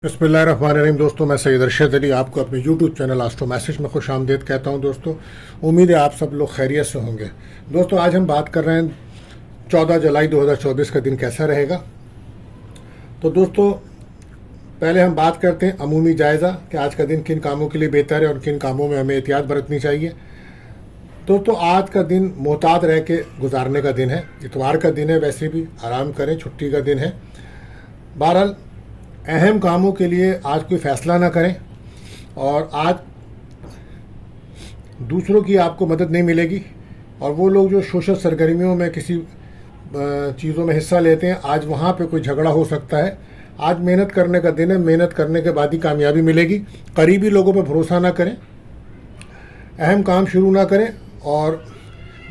बिस्मिल्लाहिर्रहमानिर्रहीम। दोस्तों, मैं सैयद अरशद अली आपको अपने यूट्यूब चैनल आस्ट्रो मैसेज में खुश आमदीद कहता हूं। दोस्तों, उम्मीद है आप सब लोग खैरियत से होंगे। दोस्तों, आज हम बात कर रहे हैं 14 जुलाई 2024 का दिन कैसा रहेगा। तो दोस्तों, पहले हम बात करते हैं अमूमी जायज़ा कि आज का दिन किन कामों के लिए बेहतर है और किन कामों में हमें एहतियात बरतनी चाहिए। दोस्तों, आज का दिन मोहतात रह के गुजारने का दिन है। इतवार का दिन है, वैसे भी आराम करें, छुट्टी का दिन है। बहरहाल अहम कामों के लिए आज कोई फ़ैसला ना करें और आज दूसरों की आपको मदद नहीं मिलेगी। और वो लोग जो सोशल सरगर्मियों में किसी चीज़ों में हिस्सा लेते हैं, आज वहाँ पे कोई झगड़ा हो सकता है। आज मेहनत करने का दिन है, मेहनत करने के बाद ही कामयाबी मिलेगी। करीबी लोगों पर भरोसा ना करें, अहम काम शुरू ना करें और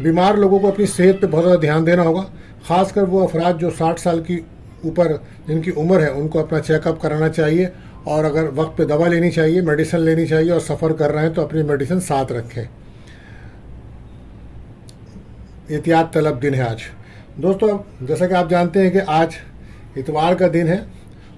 बीमार लोगों को अपनी सेहत पे बहुत ज़्यादा ध्यान देना होगा। ख़ासकर वो अफराद जो 60 साल की ऊपर जिनकी उम्र है, उनको अपना चेकअप कराना चाहिए और अगर वक्त पे दवा लेनी चाहिए, मेडिसिन लेनी चाहिए और सफ़र कर रहे हैं तो अपनी मेडिसिन साथ रखें। एहतियात तलब दिन है आज। दोस्तों, जैसा कि आप जानते हैं कि आज इतवार का दिन है,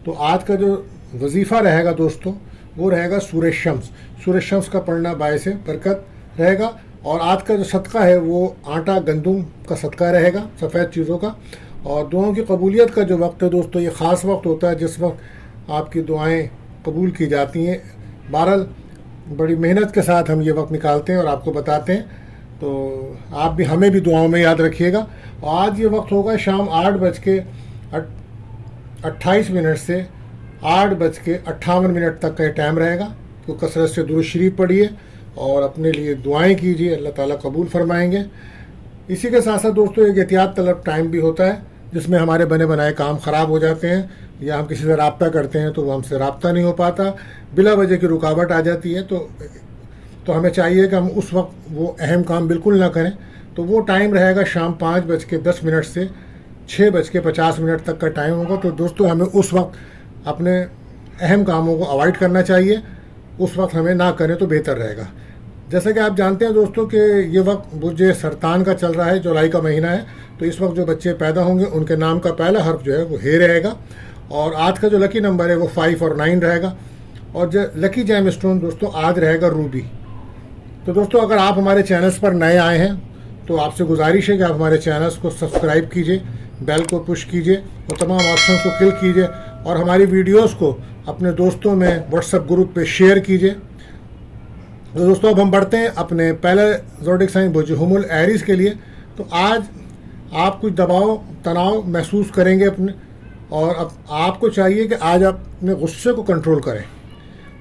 तो आज का जो वजीफ़ा रहेगा दोस्तों, वो रहेगा सूरह शम्स। सूरह शम्स का पढ़ना बायस बरकत रहेगा। और आज का जो सदका है वो आटा गंदुम का सदका रहेगा, सफ़ेद चीज़ों का। और दुआओं की कबूलियत का जो वक्त है दोस्तों, ये ख़ास वक्त होता है जिस वक्त आपकी दुआएं कबूल की जाती हैं। बहरहाल बड़ी मेहनत के साथ हम ये वक्त निकालते हैं और आपको बताते हैं, तो आप भी हमें भी दुआओं में याद रखिएगा। और आज ये वक्त होगा शाम 8:28 से 8:58 तक का टाइम रहेगा। तो कसरत से दुरूद शरीफ पढ़िए और अपने लिए दुआएं कीजिए, अल्लाह ताला कबूल फरमाएंगे। इसी के साथ साथ दोस्तों, एक एहतियात तलब टाइम भी होता है जिसमें हमारे बने बनाए काम ख़राब हो जाते हैं, या हम किसी से रब्ता करते हैं तो वो हमसे रब्ता नहीं हो पाता, बिला वजह की रुकावट आ जाती है। तो हमें चाहिए कि हम उस वक्त वो अहम काम बिल्कुल ना करें। तो वो टाइम रहेगा शाम 5:10 से 6:50 तक का टाइम होगा। तो दोस्तों, हमें उस वक्त अपने अहम कामों को अवॉइड करना चाहिए, उस वक्त हमें ना करें तो बेहतर रहेगा। जैसा कि आप जानते हैं दोस्तों कि ये वक्त बुर्ज सरतान का चल रहा है, जुलाई का महीना है। तो इस वक्त जो बच्चे पैदा होंगे उनके नाम का पहला हर्फ जो है वो हे रहेगा। और आज का जो लकी नंबर है वो 5 और 9 रहेगा। और जो लकी जैम स्टोन दोस्तों आज रहेगा रूबी। तो दोस्तों, अगर आप हमारे चैनल्स पर नए आए हैं तो आपसे गुजारिश है कि आप हमारे चैनल्स को सब्सक्राइब कीजिए, बेल को पुश कीजिए और तमाम ऑप्शन को क्लिक कीजिए और हमारी वीडियोज़ को अपने दोस्तों में व्हाट्सएप ग्रुप पर शेयर कीजिए। तो दोस्तों, अब हम बढ़ते हैं अपने पहले ज़ोडिक साइन बुर्ज एरीज़ के लिए। तो आज आप कुछ दबाव तनाव महसूस करेंगे अपने, और अब आपको चाहिए कि आज आप अपने गुस्से को कंट्रोल करें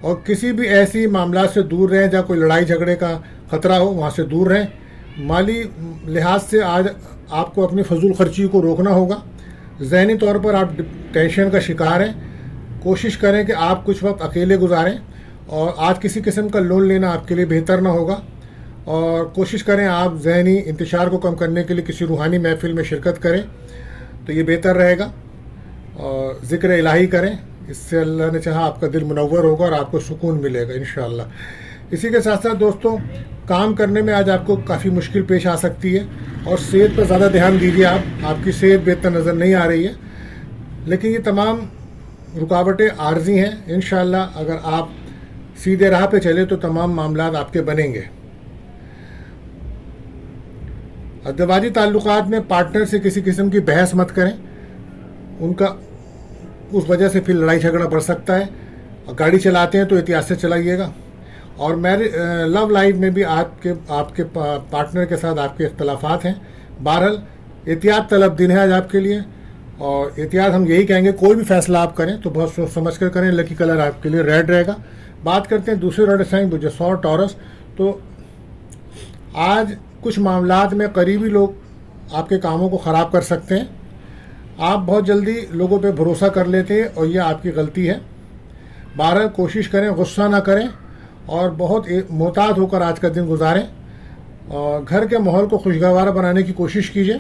और किसी भी ऐसी मामला से दूर रहें जहाँ कोई लड़ाई झगड़े का ख़तरा हो, वहाँ से दूर रहें। माली लिहाज से आज आपको अपनी फजूल खर्ची को रोकना होगा। ज़हनी तौर पर आप टेंशन का शिकार हैं। कोशिश करें कि आप कुछ वक्त अकेले गुजारें और आज किसी किस्म का लोन लेना आपके लिए बेहतर ना होगा। और कोशिश करें आप ज़हनी इंतशार को कम करने के लिए किसी रूहानी महफिल में शिरकत करें, तो ये बेहतर रहेगा। और ज़िक्र इलाही करें, इससे अल्लाह ने चाहा आपका दिल मुनव्वर होगा और आपको सुकून मिलेगा इंशाअल्लाह। इसी के साथ साथ दोस्तों, काम करने में आज आपको काफ़ी मुश्किल पेश आ सकती है और सेहत पर ज़्यादा ध्यान दीजिए। आपकी सेहत बेहतर नज़र नहीं आ रही है, लेकिन ये तमाम रुकावटें आर्जी हैं। इंशाअल्लाह अगर आप सीधे राह पे चले तो तमाम मामलात आपके बनेंगे। अज़दवाजी ताल्लुकात में पार्टनर से किसी किस्म की बहस मत करें, उनका उस वजह से फिर लड़ाई झगड़ा बढ़ सकता है। गाड़ी चलाते हैं तो एहतियात से चलाइएगा। और लव लाइफ में भी आपके पार्टनर के साथ आपके इख्तलाफात हैं। बहरहाल एहतियात तलब दिन है आज आपके लिए। और एहतियात हम यही कहेंगे, कोई भी फैसला आप करें तो बहुत सोच समझ कर करें। लकी कलर आपके लिए रेड रहेगा। बात करते हैं दूसरे ज़ोडिक साइन बुर्ज टॉरस। तो आज कुछ मामलात में करीबी लोग आपके कामों को ख़राब कर सकते हैं। आप बहुत जल्दी लोगों पे भरोसा कर लेते हैं और यह आपकी गलती है। बहरहाल कोशिश करें गुस्सा ना करें और बहुत मोहतात होकर आज का दिन गुजारें। और घर के माहौल को खुशगवार बनाने की कोशिश कीजिए।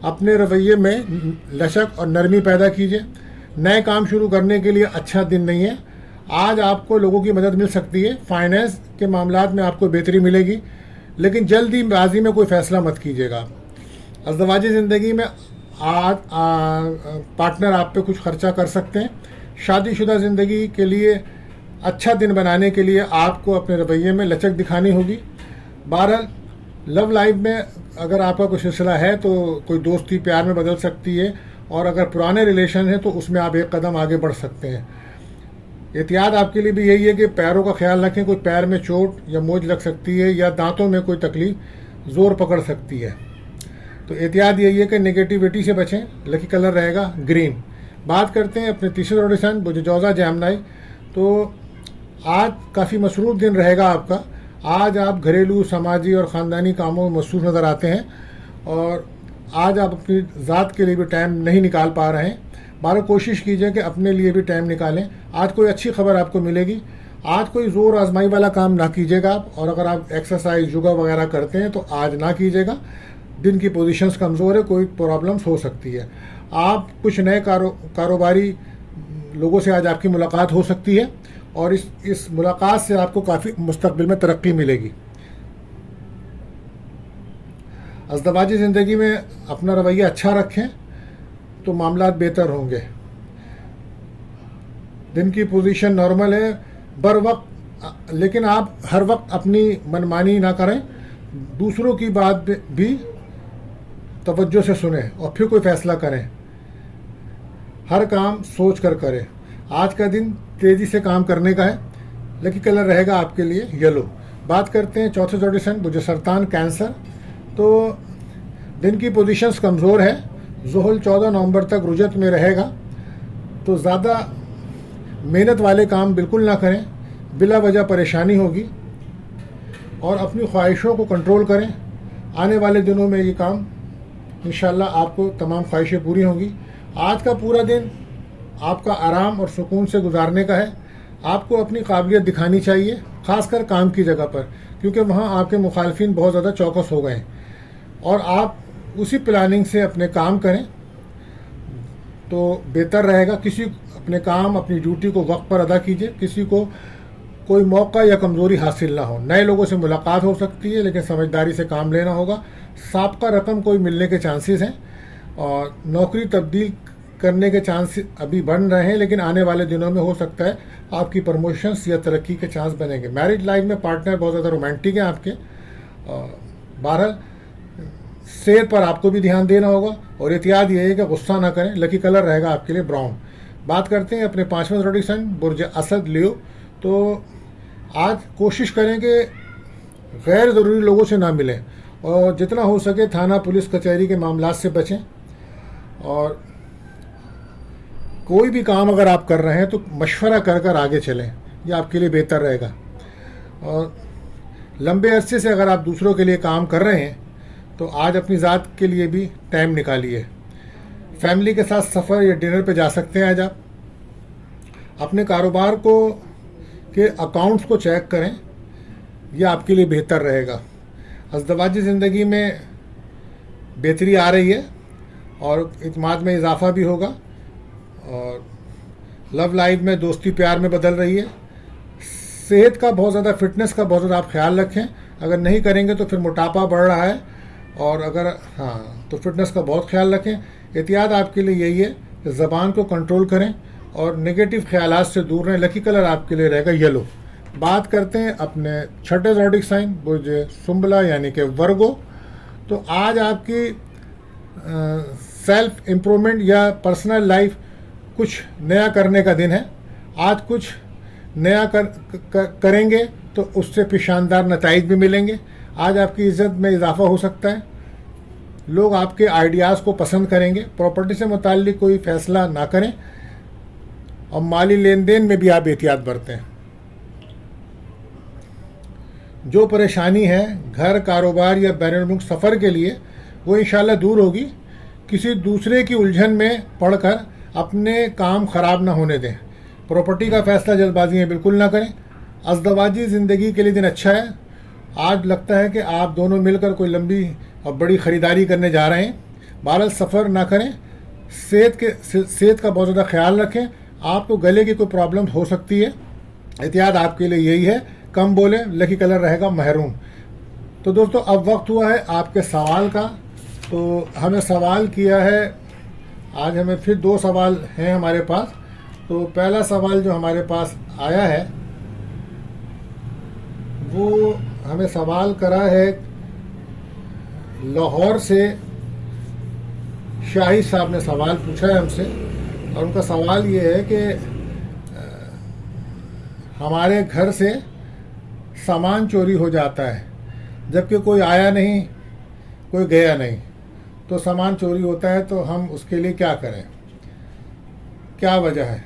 अपने रवैये में लचक और नरमी पैदा कीजिए। नए काम शुरू करने के लिए अच्छा दिन नहीं है। आज आपको लोगों की मदद मिल सकती है। फाइनेंस के मामलात में आपको बेहतरी मिलेगी, लेकिन जल्दबाजी में कोई फ़ैसला मत कीजिएगा। अज़दवाजी ज़िंदगी में आज पार्टनर आप पे कुछ खर्चा कर सकते हैं, शादी शुदा ज़िंदगी के लिए अच्छा दिन बनाने के लिए आपको अपने रवैये में लचक दिखानी होगी। बहरहाल लव लाइफ में अगर आपका कोई सिलसिला है तो कोई दोस्ती प्यार में बदल सकती है, और अगर पुराने रिलेशन है तो उसमें आप एक कदम आगे बढ़ सकते हैं। एहतियात आपके लिए भी यही है कि पैरों का ख्याल रखें, कोई पैर में चोट या मोच लग सकती है या दांतों में कोई तकलीफ ज़ोर पकड़ सकती है। तो एहतियात यही है कि नेगेटिविटी से बचें। लकी कलर रहेगा ग्रीन। बात करते हैं अपने तीसरे जोड़ी सन बुर्ज जैमनाई। तो आज काफ़ी मसरूफ़ दिन रहेगा आपका। आज आप घरेलू, समाजी और ख़ानदानी कामों में मसरूफ़ नज़र आते हैं, और आज आप अपनी ज़ात के लिए भी टाइम नहीं निकाल पा रहे हैं। बार कोशिश कीजिए कि अपने लिए भी टाइम निकालें। आज कोई अच्छी खबर आपको मिलेगी। आज कोई ज़ोर आजमाई वाला काम ना कीजिएगा आप, और अगर आप एक्सरसाइज योगा वगैरह करते हैं तो आज ना कीजिएगा। दिन की पोजीशंस कमज़ोर है, कोई प्रॉब्लम्स हो सकती है। आप कुछ नए कारोबारी लोगों से आज आपकी मुलाकात हो सकती है, और इस मुलाकात से आपको काफ़ी मुस्तक़बिल में तरक्की मिलेगी। अज़दवाजी ज़िंदगी में अपना रवैया अच्छा रखें तो मामलात बेहतर होंगे। दिन की पोजीशन नॉर्मल है बर वक्त, लेकिन आप हर वक्त अपनी मनमानी ना करें। दूसरों की बात भी तवज्जो से सुनें और फिर कोई फ़ैसला करें। हर काम सोच कर करें। आज का दिन तेज़ी से काम करने का है। लकी कलर रहेगा आपके लिए येलो। बात करते हैं चौथे जोड़ी सन बुर्ज सरतान कैंसर। तो दिन की पोजीशंस कमज़ोर है। ज़ुहल 14 नवंबर तक रुजत में रहेगा, तो ज़्यादा मेहनत वाले काम बिल्कुल ना करें, बिला वजह परेशानी होगी, और अपनी ख्वाहिशों को कंट्रोल करें। आने वाले दिनों में ये काम इंशाल्लाह आपको तमाम ख्वाहिशें पूरी होंगी। आज का पूरा दिन आपका आराम और सुकून से गुजारने का है। आपको अपनी काबिलियत दिखानी चाहिए, ख़ासकर काम की जगह पर, क्योंकि वहाँ आपके मुखालफिन बहुत ज़्यादा चौकस हो गए हैं, और आप उसी प्लानिंग से अपने काम करें तो बेहतर रहेगा। किसी अपने काम, अपनी ड्यूटी को वक्त पर अदा कीजिए। किसी को कोई मौका या कमज़ोरी हासिल ना हो। नए लोगों से मुलाकात हो सकती है, लेकिन समझदारी से काम लेना होगा। साबका रकम कोई मिलने के चांसेस हैं, और नौकरी तब्दील करने के चांस अभी बन रहे हैं, लेकिन आने वाले दिनों में हो सकता है आपकी प्रमोशंस या तरक्की के चांस बनेंगे। मैरिज लाइफ में पार्टनर बहुत ज़्यादा रोमांटिक है आपके। बहरहाल सेहत पर आपको भी ध्यान देना होगा, और एहतियात ये है कि गुस्सा ना करें। लकी कलर रहेगा आपके लिए ब्राउन। बात करते हैं अपने पाँचवें जोड़ी सन बुर्ज असद लियो। तो आज कोशिश करें कि गैर ज़रूरी लोगों से ना मिलें, और जितना हो सके थाना, पुलिस, कचहरी के मामलात से बचें। और कोई भी काम अगर आप कर रहे हैं तो मशवरा कर कर आगे चलें, ये आपके लिए बेहतर रहेगा। और लंबे अरसे से अगर आप दूसरों के लिए काम कर रहे हैं तो आज अपनी ज़ात के लिए भी टाइम निकालिए। फैमिली के साथ सफ़र या डिनर पे जा सकते हैं। आज आप अपने कारोबार को के अकाउंट्स को चेक करें, यह आपके लिए बेहतर रहेगा। अज़दवाजी ज़िंदगी में बेहतरी आ रही है, और इत्मीनान में इजाफ़ा भी होगा, और लव लाइफ में दोस्ती प्यार में बदल रही है। सेहत का बहुत ज़्यादा, फिटनेस का बहुत ज़्यादा आप ख्याल रखें। अगर नहीं करेंगे तो फिर मोटापा बढ़ रहा है, और अगर तो फिटनेस का बहुत ख्याल रखें। एहतियात आपके लिए यही है कि ज़बान को कंट्रोल करें और नेगेटिव ख्यालात से दूर रहें। लकी कलर आपके लिए रहेगा येलो। बात करते हैं अपने छठे ज़ोडिक साइन बुर्ज सुंबला यानी कि वर्गो। तो आज आपकी सेल्फ इम्प्रूवमेंट या पर्सनल लाइफ कुछ नया करने का दिन है। आज कुछ नया करेंगे तो उससे फिर शानदार नताइज भी मिलेंगे। आज आपकी इज़्ज़त में इजाफ़ा हो सकता है। लोग आपके आइडियाज़ को पसंद करेंगे। प्रॉपर्टी से मुताल्लिक कोई फ़ैसला ना करें, और माली लेन देन में भी आप एहतियात बरतें। जो परेशानी है घर, कारोबार या बैनुल-मुल्क सफ़र के लिए, वो इंशाल्लाह दूर होगी। किसी दूसरे की उलझन में पड़कर अपने काम ख़राब ना होने दें। प्रॉपर्टी का फ़ैसला जल्दबाजी में बिल्कुल ना करें। अज़दवाजी ज़िंदगी के लिए दिन अच्छा है। आज लगता है कि आप दोनों मिलकर कोई लंबी और बड़ी ख़रीदारी करने जा रहे हैं। बहरहाल सफ़र ना करें। सेहत का बहुत ज़्यादा ख्याल रखें। आपको गले की कोई प्रॉब्लम हो सकती है। एहतियात आपके लिए यही है, कम बोलें। लकी कलर रहेगा महरून। तो दोस्तों, अब वक्त हुआ है आपके सवाल का। तो हमें सवाल किया है, आज हमें फिर 2 सवाल हैं हमारे पास। تو پہلا سوال جو ہمارے پاس آیا ہے وہ ہمیں سوال کرا ہے لاہور سے، شاہد صاحب نے سوال پوچھا ہے ہم سے، اور ان کا سوال یہ ہے کہ ہمارے گھر سے سامان چوری ہو جاتا ہے جبکہ کوئی آیا نہیں، کوئی گیا نہیں، تو سامان چوری ہوتا ہے تو ہم اس کے لیے کیا کریں، کیا وجہ ہے؟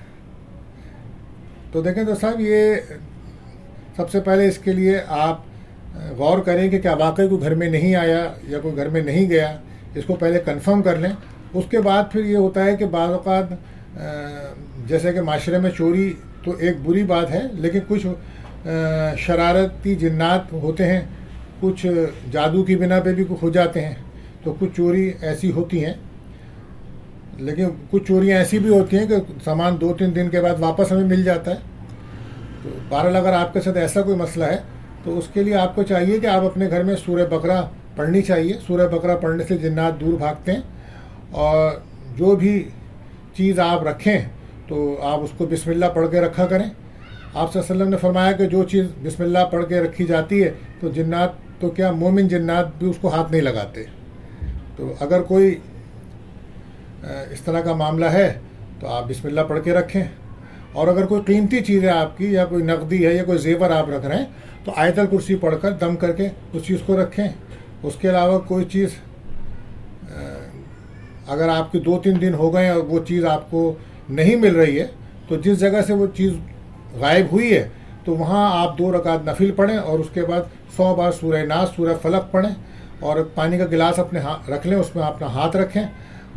تو دیکھیں تو صاحب، یہ سب سے پہلے اس کے لیے آپ غور کریں کہ کیا واقعی کوئی گھر میں نہیں آیا یا کوئی گھر میں نہیں گیا، اس کو پہلے کنفرم کر لیں۔ اس کے بعد پھر یہ ہوتا ہے کہ بعض اوقات جیسے کہ معاشرے میں چوری تو ایک بری بات ہے، لیکن کچھ شرارتی جنات ہوتے ہیں، کچھ جادو کی بنا پہ بھی ہو جاتے ہیں، تو کچھ چوری ایسی ہوتی ہیں، لیکن کچھ چوریاں ایسی بھی ہوتی ہیں کہ سامان 2-3 دن کے بعد واپس ہمیں مل جاتا ہے۔ تو بہرحال اگر آپ کے ساتھ ایسا کوئی مسئلہ ہے تو اس کے لیے آپ کو چاہیے کہ آپ اپنے گھر میں سورہ بقرہ پڑھنی چاہیے۔ سورہ بقرہ پڑھنے سے جنات دور بھاگتے ہیں، اور جو بھی چیز آپ رکھیں تو آپ اس کو بسم اللہ پڑھ کے رکھا کریں۔ آپ صلی اللہ علیہ وسلم نے فرمایا کہ جو چیز بسم اللہ پڑھ کے رکھی جاتی ہے تو جنات تو کیا مومن جنات بھی اس کو ہاتھ نہیں لگاتے۔ تو اگر کوئی اس طرح کا معاملہ ہے تو آپ بسم اللہ پڑھ کے رکھیں، اور اگر کوئی قیمتی چیز ہے آپ کی، یا کوئی نقدی ہے یا کوئی زیور آپ رکھ رہے ہیں، تو آیت الکرسی پڑھ کر دم کر کے اس چیز کو رکھیں۔ اس کے علاوہ کوئی چیز اگر آپ کے 2-3 دن ہو گئے اور وہ چیز آپ کو نہیں مل رہی ہے، تو جس جگہ سے وہ چیز غائب ہوئی ہے تو وہاں آپ 2 رکعت نفل پڑھیں، اور اس کے بعد 100 بار سورہ ناس، سورہ فلق پڑھیں، اور پانی کا گلاس اپنے رکھ لیں، اس میں اپنا ہاتھ رکھیں،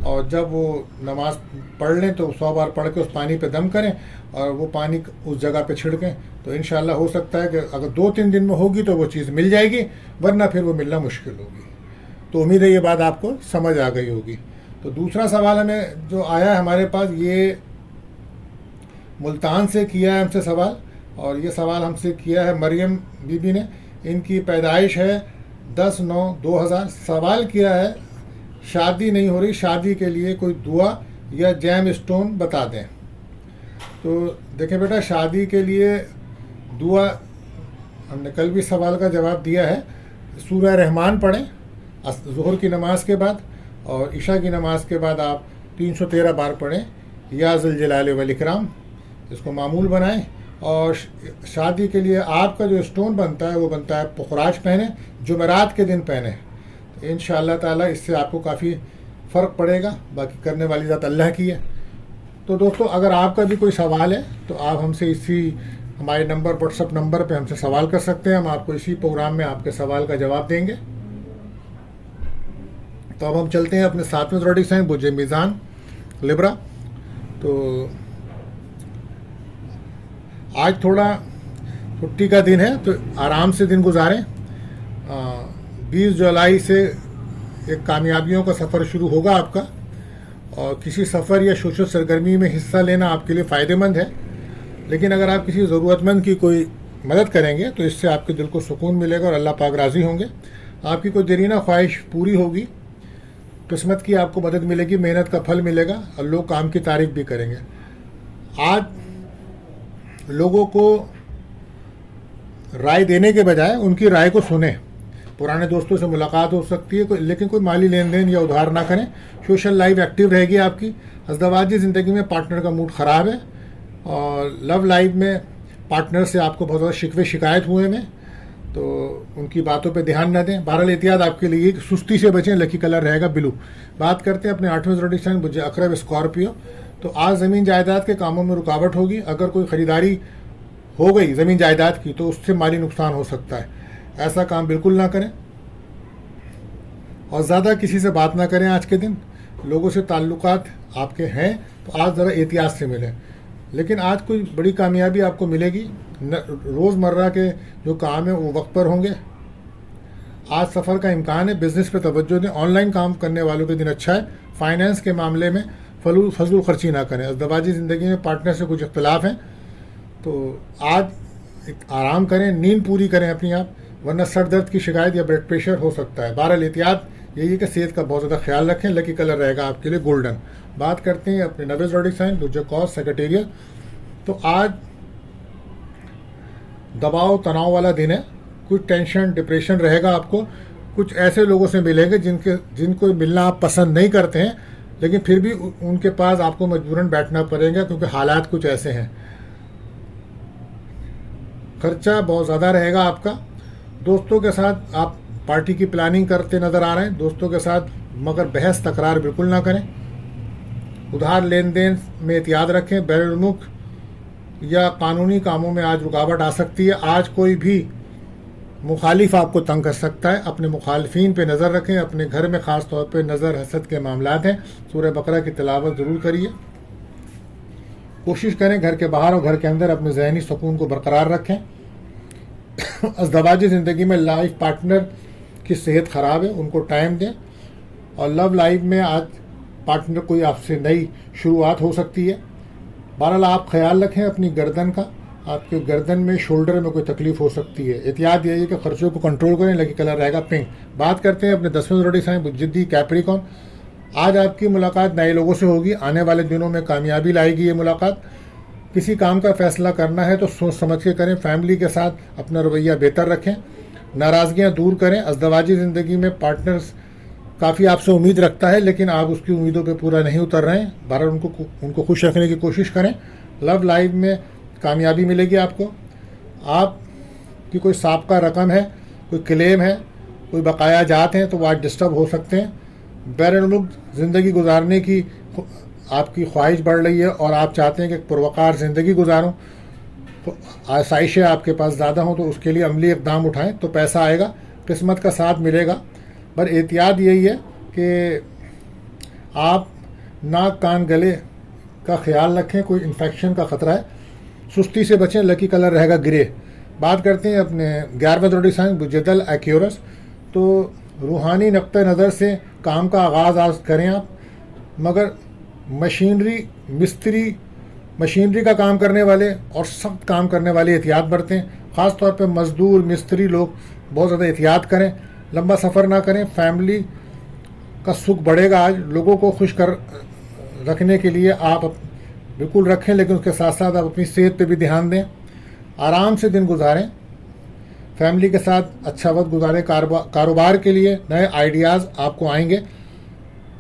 اور جب وہ نماز پڑھ لیں تو 100 بار پڑھ کے اس پانی پہ دم کریں، اور وہ پانی اس جگہ پہ چھڑکیں، تو انشاءاللہ ہو سکتا ہے کہ اگر 2-3 دن میں ہوگی تو وہ چیز مل جائے گی، ورنہ پھر وہ ملنا مشکل ہوگی۔ تو امید ہے یہ بات آپ کو سمجھ آ گئی ہوگی۔ تو دوسرا سوال ہمیں جو آیا ہے ہمارے پاس، یہ ملتان سے کیا ہے ہم سے سوال، اور یہ سوال ہم سے کیا ہے مریم بی بی نے۔ ان کی پیدائش ہے 10/9/2000۔ سوال کیا ہے شادی نہیں ہو رہی، شادی کے لیے کوئی دعا یا جیم اسٹون بتا دیں۔ تو دیکھیں بیٹا، شادی کے لیے دعا ہم نے کل بھی سوال کا جواب دیا ہے۔ سورہ رحمان پڑھیں ظہر کی نماز کے بعد، اور عشاء کی نماز کے بعد آپ 313 بار پڑھیں یا ذوالجلال والاکرام، اس کو معمول بنائیں۔ اور شادی کے لیے آپ کا جو اسٹون بنتا ہے وہ بنتا ہے پخراج پہنیں، جمعرات کے دن پہنیں، تو انشاءاللہ تعالیٰ اس سے آپ کو کافی فرق پڑے گا۔ باقی کرنے والی ذات اللہ کی ہے۔ تو دوستو، اگر آپ کا بھی کوئی سوال ہے تو آپ ہم سے اسی ہمارے نمبر، واٹس ایپ نمبر پہ ہم سے سوال کر سکتے ہیں، ہم آپ کو اسی پروگرام میں آپ کے سوال کا جواب دیں گے۔ تو اب ہم چلتے ہیں اپنے 7ویں زوڈک سائن برج میزان لبرا۔ تو آج تھوڑا چھٹی کا دن ہے تو آرام سے دن گزاریں۔ 20 جولائی سے ایک کامیابیوں کا سفر شروع ہوگا آپ کا، اور کسی سفر یا سوشل سرگرمی میں حصہ لینا آپ کے لیے فائدہ مند ہے، لیکن اگر آپ کسی ضرورت مند کی کوئی مدد کریں گے تو اس سے آپ کے دل کو سکون ملے گا اور اللہ پاک راضی ہوں گے۔ آپ کی کوئی دیرینہ خواہش پوری ہوگی، قسمت کی آپ کو مدد ملے گی، محنت کا پھل ملے گا، اور لوگ کام کی تعریف بھی کریں گے۔ آج لوگوں کو رائے دینے کے بجائے ان کی رائے کو سنیں۔ پرانے دوستوں سے ملاقات ہو سکتی ہے، لیکن کوئی مالی لین دین یا ادھار نہ کریں۔ سوشل لائف ایکٹیو رہے گی آپ کی۔ ازدواجی زندگی میں پارٹنر کا موڈ خراب ہے، اور لو لائف میں پارٹنر سے آپ کو بہت زیادہ شکوے شکایت ہوئے ہیں، تو ان کی باتوں پہ دھیان نہ دیں۔ بہرحال احتیاط آپ کے لیے، سستی سے بچیں، لکی کلر رہے گا بلو۔ بات کرتے ہیں اپنے 8ویں زوڈک سائن برج عقرب اسکارپیو۔ تو آج زمین جائیداد کے کاموں میں رکاوٹ ہوگی۔ اگر کوئی خریداری ہو گئی زمین جائیداد کی تو اس سے مالی نقصان ہو سکتا ہے، ایسا کام بالکل نہ کریں، اور زیادہ کسی سے بات نہ کریں۔ آج کے دن لوگوں سے تعلقات آپ کے ہیں تو آج ذرا احتیاط سے ملیں، لیکن آج کوئی بڑی کامیابی آپ کو ملے گی۔ روز مرہ کے جو کام ہیں وہ وقت پر ہوں گے۔ آج سفر کا امکان ہے، بزنس پہ توجہ دیں۔ آن لائن کام کرنے والوں کے دن اچھا ہے۔ فائنینس کے معاملے میں فضول خرچی نہ کریں۔ ازدواجی زندگی میں پارٹنر سے کچھ اختلاف ہیں تو آج آرام کریں، نیند پوری کریں اپنی آپ، ورنہ سر درد کی شکایت یا بلڈ پریشر ہو سکتا ہے۔ بہرحال احتیاط یہی ہے کہ صحت کا بہت زیادہ خیال رکھیں۔ لکی کلر رہے گا آپ کے لیے گولڈن۔ بات کرتے ہیں اپنے 90 زوڈک سائن برج قوس سیکریٹریٹ۔ تو آج دباؤ تناؤ والا دن ہے، کچھ ٹینشن ڈپریشن رہے گا آپ کو، کچھ ایسے لوگوں سے ملیں گے جن کو ملنا آپ پسند نہیں کرتے ہیں، لیکن پھر بھی ان کے پاس آپ کو مجبوراً بیٹھنا پڑے گا کیونکہ حالات کچھ ایسے ہیں۔ خرچہ بہت زیادہ رہے گا آپ کا۔ دوستوں کے ساتھ آپ پارٹی کی پلاننگ کرتے نظر آ رہے ہیں دوستوں کے ساتھ، مگر بحث تکرار بالکل نہ کریں۔ ادھار لین دین میں احتیاط رکھیں، بین الملک یا قانونی کاموں میں آج رکاوٹ آ سکتی ہے۔ آج کوئی بھی مخالف آپ کو تنگ کر سکتا ہے، اپنے مخالفین پہ نظر رکھیں۔ اپنے گھر میں خاص طور پہ نظر حسد کے معاملات ہیں، سورہ بقرہ کی تلاوت ضرور کریے۔ کوشش کریں گھر کے باہر اور گھر کے اندر اپنے ذہنی سکون کو برقرار رکھیں۔ ازدواجی زندگی میں لائف پارٹنر کی صحت خراب ہے، ان کو ٹائم دیں۔ اور لو لائف میں آج پارٹنر کوئی آپ سے نئی شروعات ہو سکتی ہے۔ بہرحال آپ خیال رکھیں اپنی گردن کا، آپ کے گردن میں شولڈر میں کوئی تکلیف ہو سکتی ہے۔ احتیاط یہ ہے کہ خرچوں کو کنٹرول کریں۔ لکی کلر رہے گا پنک۔ بات کرتے ہیں اپنے 10ویں زوڈی سائن جدی کیپریکن۔ آج آپ کی ملاقات نئے لوگوں سے ہوگی، آنے والے دنوں میں کامیابی لائے گی یہ ملاقات۔ کسی کام کا فیصلہ کرنا ہے تو سوچ سمجھ کے کریں۔ فیملی کے ساتھ اپنا رویہ بہتر رکھیں، ناراضگیاں دور کریں۔ ازدواجی زندگی میں پارٹنر کافی آپ سے امید رکھتا ہے، لیکن آپ اس کی امیدوں پہ پورا نہیں اتر رہے ہیں۔ بہرحال ان کو خوش رکھنے کی کوشش کریں۔ لو لائف میں کامیابی ملے گی آپ کو۔ آپ کی کوئی سابقہ رقم ہے، کوئی کلیم ہے، کوئی بقایا جات ہیں تو وہ آج ڈسٹرب ہو سکتے ہیں۔ بین الملک زندگی گزارنے کی آپ کی خواہش بڑھ رہی ہے اور آپ چاہتے ہیں کہ پروقار زندگی گزاروں، تو آسائشیں آپ کے پاس زیادہ ہوں تو اس کے لیے عملی اقدام اٹھائیں تو پیسہ آئے گا، قسمت کا ساتھ ملے گا۔ پر احتیاط یہی ہے کہ آپ ناک کان گلے کا خیال رکھیں، کوئی انفیکشن کا خطرہ ہے۔ سستی سے بچیں، لکی کلر رہے گا گرے۔ بات کرتے ہیں اپنے 11ویں زوڈی سائن بجدل ایکیورس۔ تو روحانی نقطہ نظر سے کام کا آغاز کریں آپ، مگر مشینری کا کام کرنے والے اور سخت کام کرنے والے احتیاط برتیں۔ خاص طور پہ مزدور مستری لوگ بہت زیادہ احتیاط کریں، لمبا سفر نہ کریں۔ فیملی کا سکھ بڑھے گا آج، لوگوں کو خوش رکھنے کے لیے آپ بالکل رکھیں، لیکن اس کے ساتھ ساتھ آپ اپنی صحت پہ بھی دھیان دیں۔ آرام سے دن گزاریں، فیملی کے ساتھ اچھا وقت گزاریں۔ کاروبار کے لیے نئے آئیڈیاز آپ کو آئیں گے،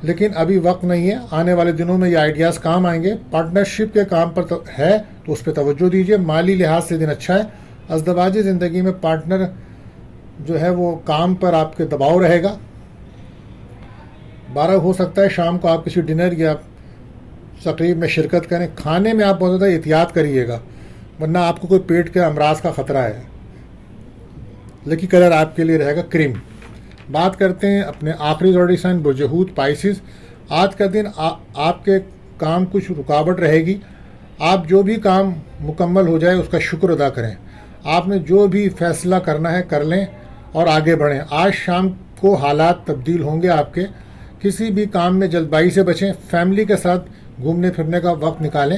لیکن ابھی وقت نہیں ہے، آنے والے دنوں میں یہ آئیڈیاز کام آئیں گے۔ پارٹنرشپ کے کام پر ہے تو اس پہ توجہ دیجیے۔ مالی لحاظ سے دن اچھا ہے۔ ازدواجی زندگی میں پارٹنر جو ہے وہ کام پر آپ کے دباؤ رہے گا۔ 12 ہو سکتا ہے شام کو آپ کسی ڈنر یا تقریب میں شرکت کریں۔ کھانے میں آپ بہت زیادہ احتیاط کریے گا، ورنہ آپ کو کوئی پیٹ کے امراض کا خطرہ ہے۔ لکی کلر آپ کے لیے رہے گا کریم۔ بات کرتے ہیں اپنے آخری زوڈی سائن برجہوت پائسز۔ آج کا دن آپ کے کام کچھ رکاوٹ رہے گی۔ آپ جو بھی کام مکمل ہو جائے اس کا شکر ادا کریں۔ آپ نے جو بھی فیصلہ کرنا ہے کر لیں اور آگے بڑھیں۔ آج شام کو حالات تبدیل ہوں گے آپ کے۔ کسی بھی کام میں جلد بازی سے بچیں۔ فیملی کے ساتھ گھومنے پھرنے کا وقت نکالیں۔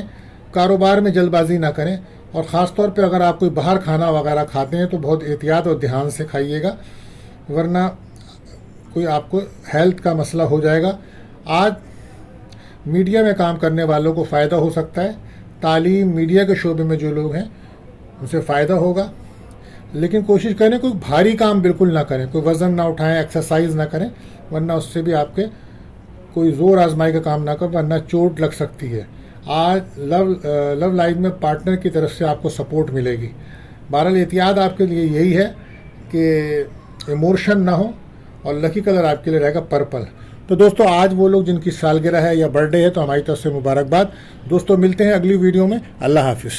کاروبار میں جلد بازی نہ کریں، اور خاص طور پہ اگر آپ کوئی باہر کھانا وغیرہ کھاتے ہیں تو بہت احتیاط اور دھیان سے کھائیے گا، ورنہ کوئی آپ کو ہیلتھ کا مسئلہ ہو جائے گا۔ آج میڈیا میں کام کرنے والوں کو فائدہ ہو سکتا ہے۔ تعلیم میڈیا کے شعبے میں جو لوگ ہیں ان سے فائدہ ہوگا، لیکن کوشش کریں کوئی بھاری کام بالکل نہ کریں، کوئی وزن نہ اٹھائیں، ایکسرسائز نہ کریں، ورنہ اس سے بھی آپ کے کوئی زور آزمائی کا کام نہ کریں، ورنہ چوٹ لگ سکتی ہے۔ آج لو لائف میں پارٹنر کی طرف سے آپ کو سپورٹ ملے گی۔ بہرحال احتیاط آپ کے لیے یہی ہے کہ ایموشن نہ ہو، اور لکی کلر آپ کے لیے رہے گا پرپل۔ تو دوستو آج وہ لوگ جن کی سالگرہ ہے یا برتھ ڈے ہے تو ہماری طرف سے مبارکباد۔ دوستو ملتے ہیں اگلی ویڈیو میں۔ اللہ حافظ۔